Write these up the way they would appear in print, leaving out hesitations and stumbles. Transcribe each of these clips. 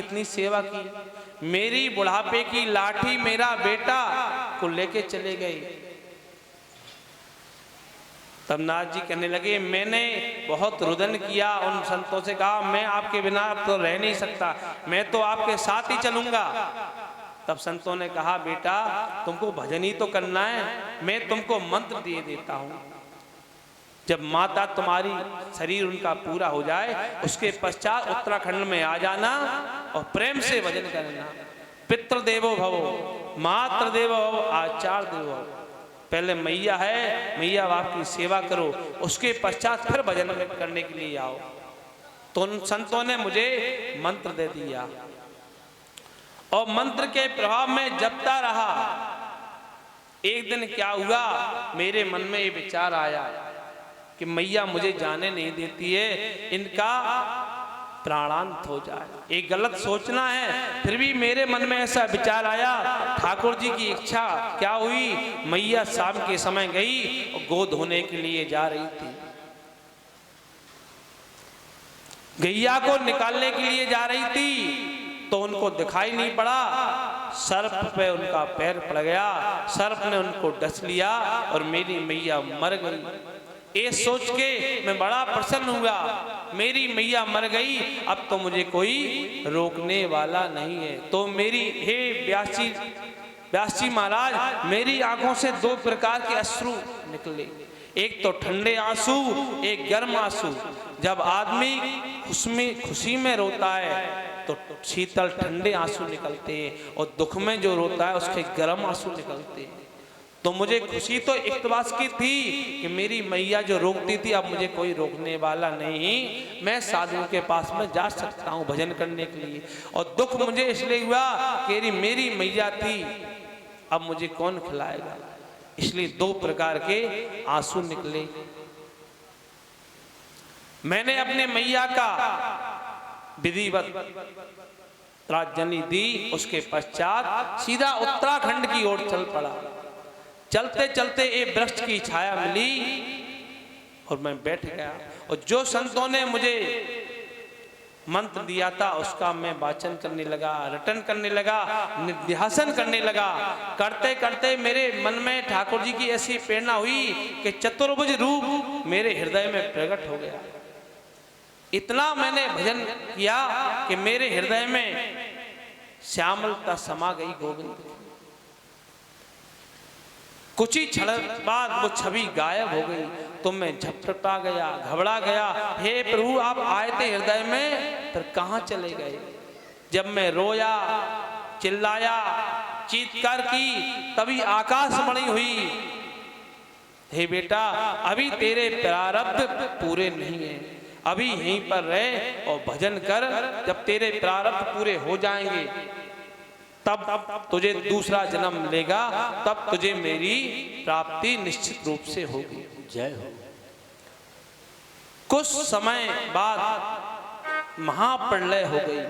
इतनी सेवा की, मेरी बुढ़ापे की लाठी मेरा बेटा को लेके चले गए। तब नाथ जी कहने लगे, मैंने बहुत रुदन किया, उन संतों से कहा मैं आपके बिना अब तो रह नहीं सकता, मैं तो आपके साथ ही चलूंगा। तब संतों ने कहा, बेटा तुमको भजन ही तो करना है, मैं तुमको मंत्र दे देता हूं। जब माता तुम्हारी शरीर उनका पूरा हो जाए, उसके पश्चात उत्तराखंड में आ जाना और प्रेम से भजन करना। पितृदेवो भवो, मातृदेवो भवो, आचार्य देवो भवो। पहले मैया है, मैया बाप की सेवा करो, उसके पश्चात फिर भजन करने के लिए आओ। तो उन संतों ने मुझे मंत्र दे दिया और मंत्र के प्रभाव में जपता रहा। एक दिन क्या हुआ, मेरे मन में ये विचार आया कि मैया मुझे जाने नहीं देती है, इनका प्राणांत हो जाए। एक गलत सोचना है, फिर भी मेरे मन में ऐसा विचार आया। ठाकुर जी की इच्छा क्या हुई, मैया शाम के समय गई और गोद धोने के लिए जा रही थी, गैया को निकालने के लिए जा रही थी, तो उनको दिखाई नहीं पड़ा। सर्प पे उनका पैर पड़ गया, सर्प ने उनको डस लिया और मेरी मैया मर गई। ये सोच के मैं बड़ा प्रसन्न हुआ, मेरी मैया मर गई, अब तो मुझे कोई रोकने वाला नहीं है। तो मेरी हे व्यास जी महाराज, मेरी आंखों से दो प्रकार के अश्रु निकले, एक तो ठंडे आंसू, एक गर्म आंसू। जब आदमी खुशी में रोता है तो शीतल ठंडे आंसू निकलते हैं, और दुख में जो रोता है उसके गर्म आंसू निकलते हैं। तो मुझे खुशी तो इकतबास की थी कि मेरी मैया जो रोकती थी, अब मुझे कोई रोकने वाला नहीं, मैं साधु के पास में जा सकता हूँ भजन करने के लिए। और दुख मुझे इसलिए हुआ कि मेरी मैया थी, अब मुझे कौन खिलाएगा, इसलिए दो प्रकार के आंसू निकले। मैंने अपने मैया का विधिवत राजजनी दी, उसके पश्चात सीधा उत्तराखंड की ओर चल पड़ा। चलते चलते एक वृक्ष की छाया मिली और मैं बैठ गया, और जो संतों ने मुझे मंत्र दिया था उसका मैं वाचन करने लगा, रटन करने लगा, निध्यासन करने लगा। करते करते मेरे मन में ठाकुर जी की ऐसी प्रेरणा हुई कि चतुर्भुज रूप मेरे हृदय में प्रकट हो गया। इतना मैंने भजन किया कि मेरे हृदय में श्यामलता समा गई गोविंद की। कुछ ही क्षण बाद वो छवि गायब हो गई, तो मैं झपटा गया, घबरा गया। हे प्रभु, आप आए थे हृदय में, पर कहाँ चले गए? जब मैं रोया, चिल्लाया, चीत्कार की, तभी आकाशवाणी हुई, हे बेटा अभी तेरे प्रारब्ध पूरे नहीं है, अभी यहीं पर रह और भजन कर, जब तेरे प्रारब्ध पूरे हो जाएंगे तब तुझे दूसरा जन्म मिलेगा, तब तुझे मेरी प्राप्ति निश्चित रूप से होगी। जय हो। कुछ समय बाद महाप्रलय हो गई।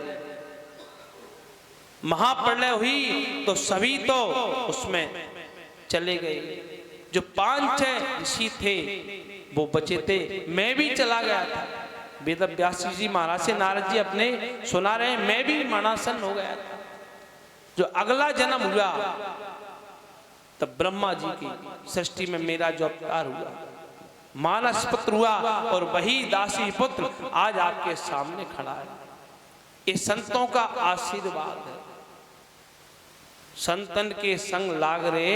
महाप्रलय हुई तो सभी तो उसमें चले गए। जो 5-6 ऋषि थे वो बचे थे, मैं भी चला गया था। वेद व्यास जी महाराज से नारद जी अपने सुना रहे, मैं भी मरणासन हो गया था। जो अगला जन्म हुआ तब ब्रह्मा जी की सृष्टि में मेरा जो अवतार हुआ, मानस पुत्र हुआ, और वही दासी पुत्र आज आपके सामने खड़ा है। ये संतों का आशीर्वाद है। संतन के संग लाग रे